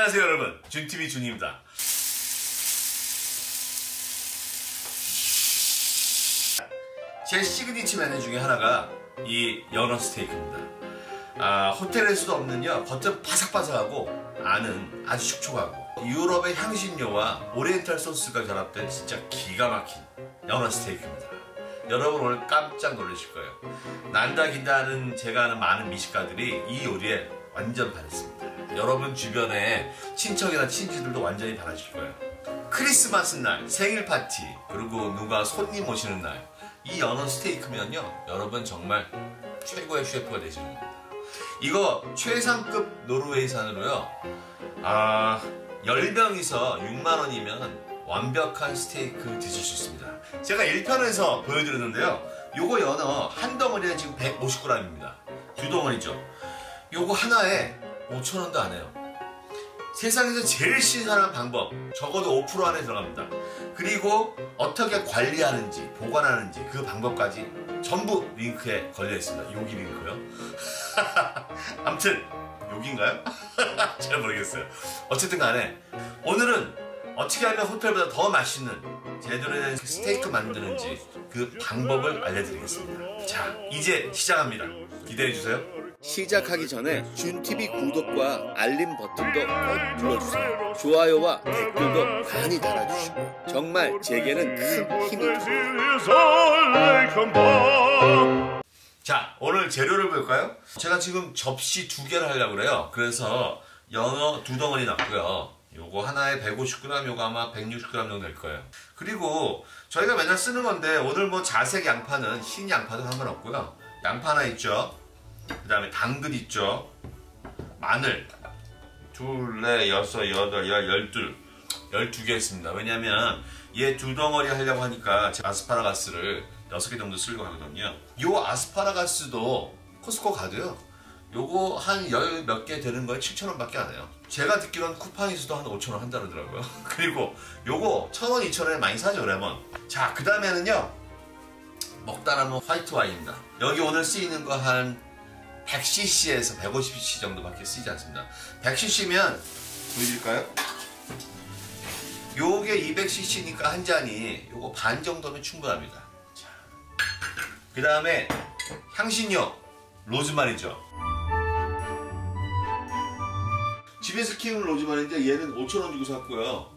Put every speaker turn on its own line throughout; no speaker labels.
안녕하세요 여러분, 준TV 준입니다. 제 시그니처 메뉴 중에 하나가 이 연어 스테이크입니다. 호텔에서도 없는요, 겉은 바삭바삭하고 안은 아주 촉촉하고 유럽의 향신료와 오리엔탈 소스가 결합된 진짜 기가 막힌 연어 스테이크입니다. 여러분 오늘 깜짝 놀라실 거예요. 난다 긴다 하는 제가 아는 많은 미식가들이 이 요리에 완전 반했습니다. 여러분 주변에 친척이나 친지들도 완전히 반하실 거예요. 크리스마스 날, 생일 파티, 그리고 누가 손님 오시는 날, 이 연어 스테이크면요, 여러분 정말 최고의 셰프가 되시는 겁니다. 이거 최상급 노르웨이산으로요, 10명이서 6만원이면 완벽한 스테이크 드실 수 있습니다. 제가 1편에서 보여드렸는데요, 요거 연어 한 덩어리에 지금 150g입니다. 두 덩어리죠. 요거 하나에 5,000원도 안 해요. 세상에서 제일 신선한 방법, 적어도 5% 안에 들어갑니다. 그리고 어떻게 관리하는지, 보관하는지 그 방법까지 전부 링크에 걸려 있습니다. 여기 링크요. 아무튼 여기인가요? 잘 모르겠어요. 어쨌든 간에 오늘은 어떻게 하면 호텔보다 더 맛있는 제대로 된 스테이크 만드는지 그 방법을 알려드리겠습니다. 자, 이제 시작합니다. 기대해주세요. 시작하기 전에 준TV 구독과 알림 버튼도 꼭 눌러주세요. 좋아요와 댓글도 많이 달아주시고 정말 제게는 큰 힘이 됩니다. 자, 오늘 재료를 볼까요? 제가 지금 접시 2개를 하려고 그래요. 그래서 연어 2덩어리 넣고요. 요거 하나에 150g, 요거 아마 160g 정도 될 거예요. 그리고 저희가 맨날 쓰는 건데 오늘 뭐 자색 양파는 흰 양파도 상관없고요. 양파 하나 있죠. 그 다음에 당근 있죠. 마늘 둘, 넷, 여섯, 여덟, 12개 있습니다. 왜냐면 얘 2덩어리 하려고 하니까 제가 아스파라가스를 6개 정도 쓰려고 하거든요. 요 아스파라가스도 코스코 가도요, 요거 한 10 몇 개 되는 거에 7,000원 밖에 안 해요. 제가 듣기로는 쿠팡에서도 한 5,000원 한다더라고요. 그리고 요거 1,000원, 2,000원에 많이 사죠, 레몬. 자, 그 다음에는요, 먹다 남은 화이트 와인입니다. 여기 오늘 쓰이는 거 한 100cc에서 150cc 정도밖에 쓰이지 않습니다. 100cc면 보여드릴까요? 요게 200cc니까 한 잔이 요거 반 정도면 충분합니다. 그 다음에 향신료 로즈마리죠. 집에서 키우는 로즈마리인데 얘는 5,000원 주고 샀고요,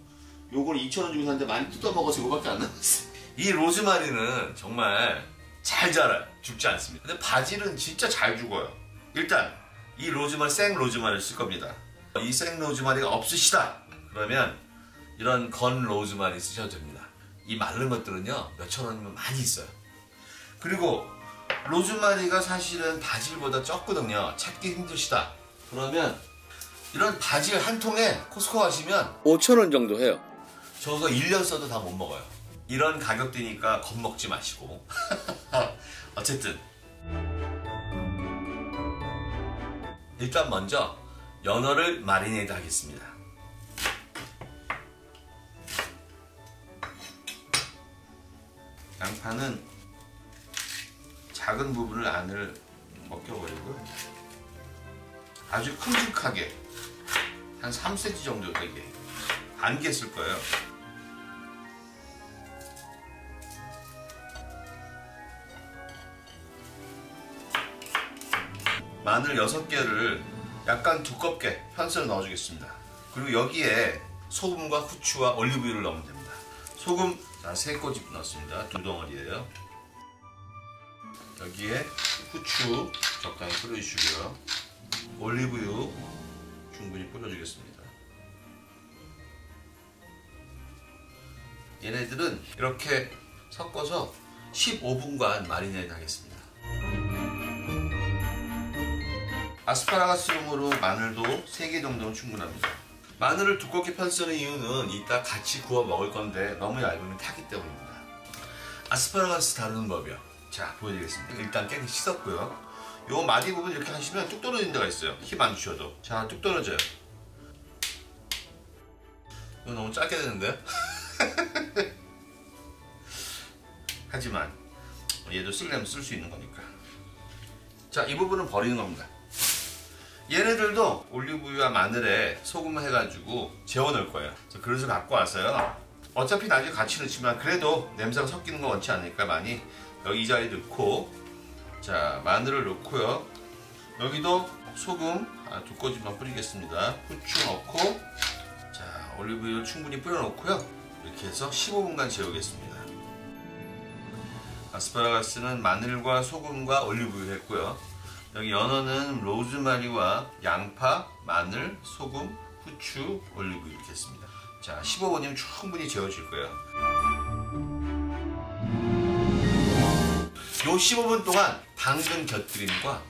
요걸 2,000원 주고 샀는데 많이 뜯어먹어서 이거밖에 안 남았어요. 이 로즈마리는 정말 잘 자라요. 죽지 않습니다. 근데 바질은 진짜 잘 죽어요. 일단 이 로즈마리, 생 로즈마리를 쓸 겁니다. 이 생 로즈마리가 없으시다 그러면 이런 건 로즈마리 쓰셔도 됩니다. 이 마른 것들은요, 몇천 원이면 많이 있어요. 그리고 로즈마리가 사실은 바질보다 적거든요. 찾기 힘드시다 그러면 이런 바질 한 통에 코스코 가시면 5,000원 정도 해요. 저거 1년 써도 다 못 먹어요. 이런 가격대니까 겁먹지 마시고 어쨌든 일단 먼저 연어를 마리네이드 하겠습니다. 양파는 작은 부분을 안을 벗겨버리고 아주 큼직하게 한 3cm 정도 되게 반개 쓸 거예요. 마늘 6개를 약간 두껍게 편썰어 넣어주겠습니다. 그리고 여기에 소금과 후추와 올리브유를 넣으면 됩니다. 소금 3꼬집 넣습니다. 2덩어리예요. 여기에 후추 적당히 뿌려주시고요. 올리브유 충분히 뿌려주겠습니다. 얘네들은 이렇게 섞어서 15분간 마리네이드 하겠습니다. 아스파라거스용으로 마늘도 3개 정도는 충분합니다. 마늘을 두껍게 편쓰는 이유는 이따 같이 구워 먹을 건데 너무 얇으면 타기 때문입니다. 아스파라거스 다루는 법이요. 자, 보여드리겠습니다. 일단 깨끗이 씻었고요. 요 마디 부분 이렇게 하시면 뚝 떨어지는 데가 있어요. 힘 안 주셔도. 자, 뚝 떨어져요. 이거 너무 짧게 되는데요? 하지만 얘도 쓰려면 쓸 수 있는 거니까. 자, 이 부분은 버리는 겁니다. 얘네들도 올리브유와 마늘에 소금을 해가지고 재워 넣을 거예요. 그릇을 갖고 와서요. 어차피 나중에 같이 넣지만 그래도 냄새가 섞이는 거 원치 않으니까 많이 여기 이 자리에 넣고, 자 마늘을 넣고요. 여기도 소금 2꼬집만 뿌리겠습니다. 후추 넣고, 자 올리브유 충분히 뿌려 놓고요. 이렇게 해서 15분간 재우겠습니다. 아스파라거스는 마늘과 소금과 올리브유 했고요. 여기 연어는 로즈마리와 양파, 마늘, 소금, 후추, 올리브유 이렇게 했습니다. 자 15분이면 충분히 재워질 거예요. 요 15분 동안 당근 곁들임과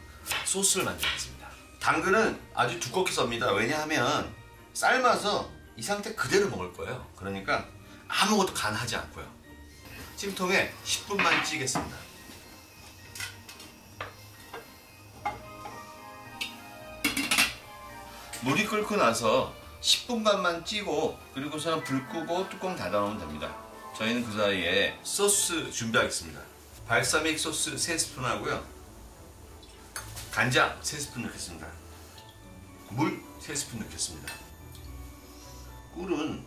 소스를 만들겠습니다. 당근은 아주 두껍게 썹니다. 왜냐하면 삶아서 이 상태 그대로 먹을 거예요. 그러니까 아무것도 간하지 않고요. 찜통에 10분만 찌겠습니다. 물이 끓고 나서 10분간만 찌고, 그리고서는 불 끄고 뚜껑 닫아놓으면 됩니다. 저희는 그 사이에 소스 준비하겠습니다. 발사믹 소스 3스푼 하고요. 간장 3스푼 넣겠습니다. 물 3스푼 넣겠습니다. 꿀은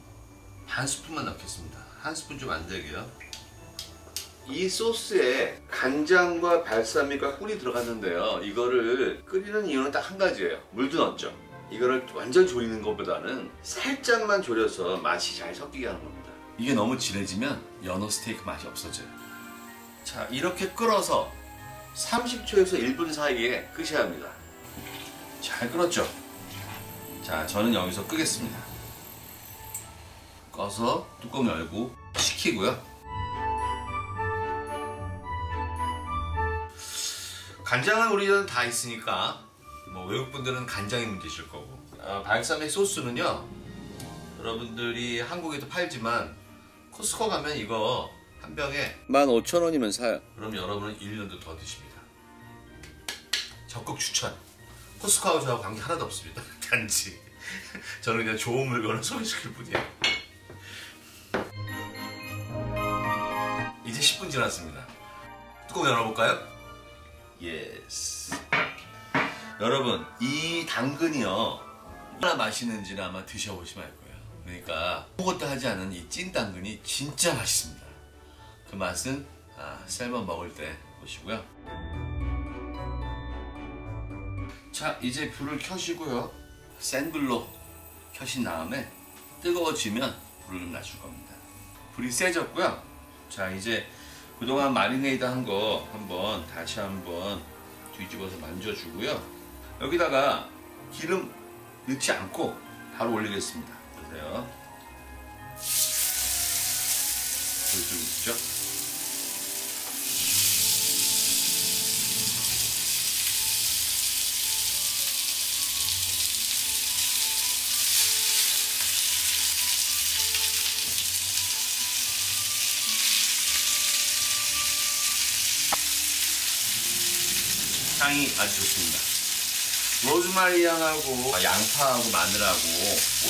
반 스푼만 넣겠습니다. 한 스푼 좀 안 되게요. 이 소스에 간장과 발사믹과 꿀이 들어갔는데요. 이거를 끓이는 이유는 딱 한 가지예요. 물도 넣었죠. 이거를 완전 졸이는 것보다는 살짝만 졸여서 맛이 잘 섞이게 하는 겁니다. 이게 너무 진해지면 연어 스테이크 맛이 없어져요. 자 이렇게 끓어서 30초에서 1분 사이에 끄셔야 합니다. 잘 끓었죠? 자 저는 여기서 끄겠습니다. 꺼서 뚜껑 열고 식히고요. 간장은 우리는 다 있으니까 뭐 외국분들은 간장이 문제실 거고, 발사믹 소스는요 여러분들이 한국에도 팔지만 코스코 가면 이거 한 병에 15,000원이면 사요. 그럼 여러분은 1년도 더 드십니다. 적극 추천. 코스코하고 저하고 관계 하나도 없습니다. 단지 저는 그냥 좋은 물건을 소개시킬 뿐이에요. 이제 10분 지났습니다. 뚜껑 열어볼까요? 예스. 여러분 이 당근이요 얼마나 맛있는지는 아마 드셔보시면 알 거예요. 그러니까 아무것도 하지 않은 이 찐 당근이 진짜 맛있습니다. 그 맛은 삶아 먹을 때 보시고요. 자 이제 불을 켜시고요. 센 불로 켜신 다음에 뜨거워지면 불을 좀 낮출 겁니다. 불이 세졌고요. 자 이제 그동안 마리네이드 한 거 다시 한번 뒤집어서 만져주고요. 여기다가 기름 넣지 않고 바로 올리겠습니다. 보세요. 보여주고 있죠? 향이 아주 좋습니다. 로즈마리 향하고 양파하고 마늘하고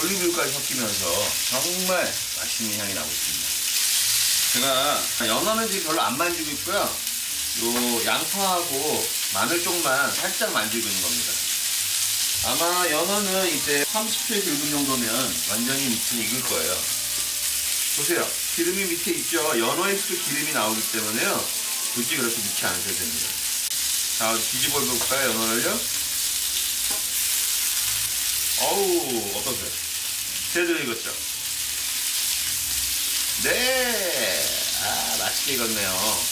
올리브유까지 섞이면서 정말 맛있는 향이 나고 있습니다. 제가 연어는 지금 별로 안 만지고 있고요. 요 양파하고 마늘 쪽만 살짝 만지고 있는 겁니다. 아마 연어는 이제 30초에서 1분 정도면 완전히 밑에 익을 거예요. 보세요. 기름이 밑에 있죠. 연어에서도 기름이 나오기 때문에요. 굳이 그렇게 넣지 않으셔도 됩니다. 자, 뒤집어 볼까요, 연어를요? 어우, 어떠세요? 제대로 익었죠? 네! 맛있게 익었네요.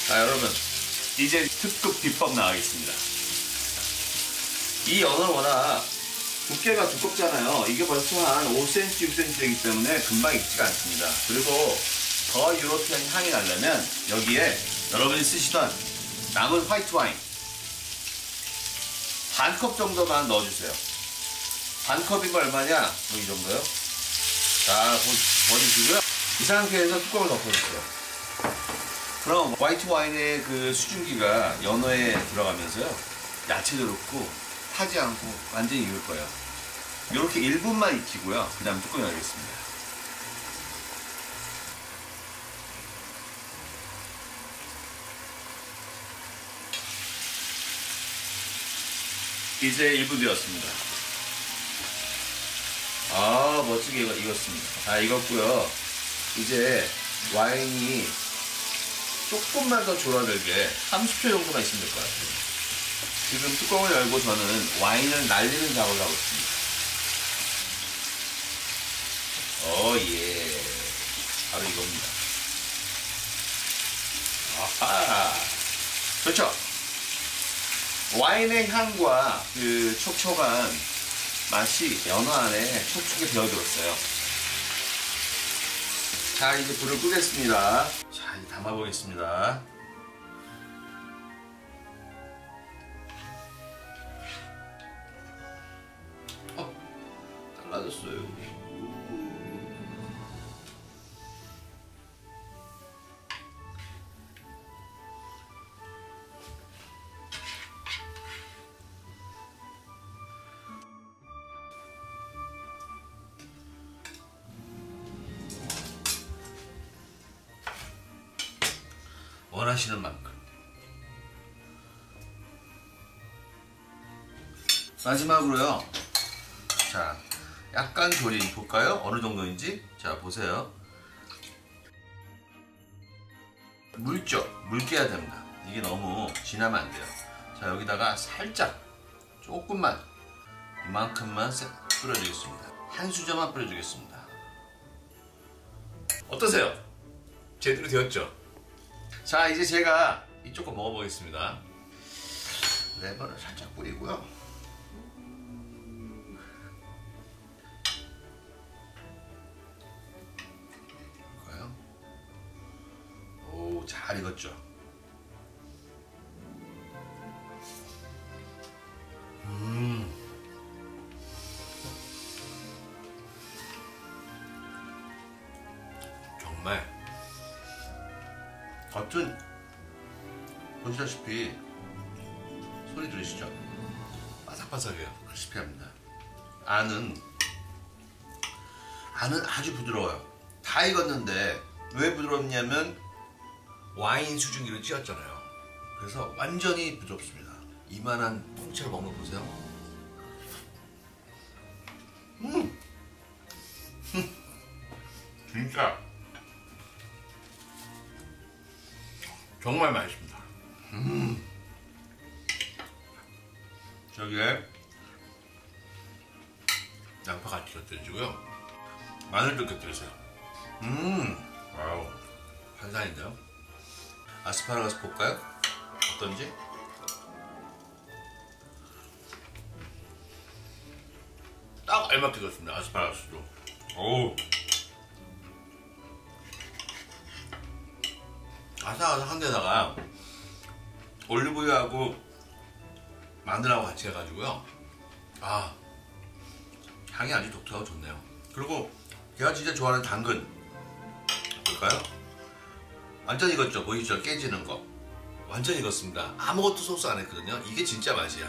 자, 여러분. 이제 특급 비법 나가겠습니다. 이 연어는 워낙 두께가 두껍잖아요. 이게 벌써 한 5cm, 6cm 되기 때문에 금방 익지가 않습니다. 그리고 더 유로피안 향이 나려면 여기에 여러분이 쓰시던 남은 화이트 와인 반 컵 정도만 넣어주세요. 반 컵이면 얼마냐? 이 정도요. 자, 버리시고요. 이 상태에서 뚜껑을 덮어주세요. 그럼 화이트 와인의 그 수증기가 연어에 들어가면서요. 야채도 넣고 타지 않고 완전히 익을 거예요. 이렇게 1분만 익히고요. 그 다음 뚜껑 열겠습니다. 이제 1분 되었습니다. 아, 멋지게 익었습니다. 다 익었고요. 이제 와인이 조금만 더 졸아들게 30초 정도만 있으면 될 것 같아요. 지금 뚜껑을 열고 저는 와인을 날리는 작업을 하고 있습니다. 예. 바로 이겁니다. 아하. 그렇죠. 와인의 향과 그 촉촉한 맛이 연어 안에 촉촉히 배어들었어요. 자, 이제 불을 끄겠습니다. 자, 이제 담아보겠습니다. 달라졌어요. 원하시는 만큼. 마지막으로요. 자, 약간 조림 볼까요? 어느 정도인지. 자, 보세요. 묽죠? 묽게 해야 됩니다. 이게 너무 진하면 안 돼요. 자, 여기다가 살짝 조금만 이만큼만 뿌려주겠습니다. 한 수저만 뿌려주겠습니다. 어떠세요? 제대로 되었죠? 자, 이제 제가 이쪽 거 먹어보겠습니다. 레몬을 살짝 뿌리고요. 볼까요? 오, 잘 익었죠? 정말 겉은 보시다시피 소리 들으시죠? 바삭바삭해요. 크리스피합니다. 안은 아주 부드러워요. 다 익었는데 왜 부드럽냐면 와인 수증기를 찧었잖아요. 그래서 완전히 부드럽습니다. 이만한 통째로 먹는 거 보세요. 진짜 정말 맛있습니다. 저기에 양파 같이 곁들여주고요. 마늘도 곁들여주세요. 와우, 환상인데요. 아스파라거스 볼까요? 어떤지? 딱 알맞게 익었습니다. 아스파라거스도. 오우, 아삭아삭한 데다가 올리브유하고 마늘하고 같이 해가지고요. 아, 향이 아주 독특하고 좋네요. 그리고 제가 진짜 좋아하는 당근 볼까요? 완전 익었죠? 보이시죠? 깨지는 거 완전 익었습니다. 아무것도 소스 안 했거든요. 이게 진짜 맛이야.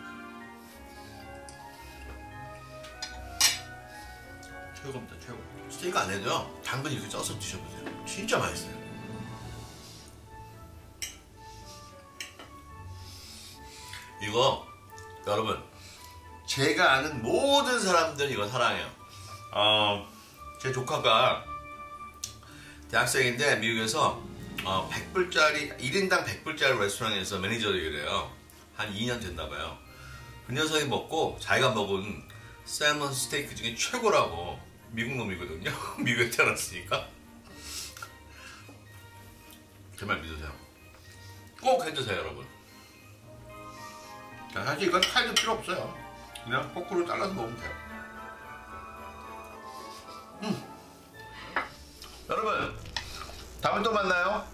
최고입니다. 최고. 스테이크 안 해도요, 당근 이렇게 쪄서 드셔보세요. 진짜 맛있어요. 이거 여러분, 제가 아는 모든 사람들 이거 사랑해요. 제 조카가 대학생인데 미국에서 100불짜리 1인당 100불짜리 레스토랑에서 매니저로 일해요. 한 2년 됐나봐요. 그 녀석이 먹고 자기가 먹은 쌀몬 스테이크 중에 최고라고. 미국 놈이거든요. 미국에 태어났으니까. 정말 믿으세요. 꼭 해주세요, 여러분. 자, 사실 이건 칼도 필요 없어요. 그냥 포크로 잘라서 먹으면 돼요. 여러분, 다음에 또 만나요.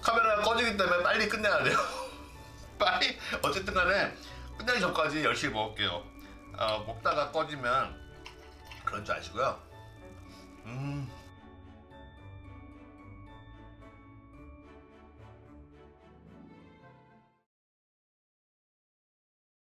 카메라가 꺼지기 때문에 빨리 끝내야 돼요. 빨리, 어쨌든 간에 끝나기 전까지 열심히 먹을게요. 먹다가 꺼지면 그런 줄 아시고요.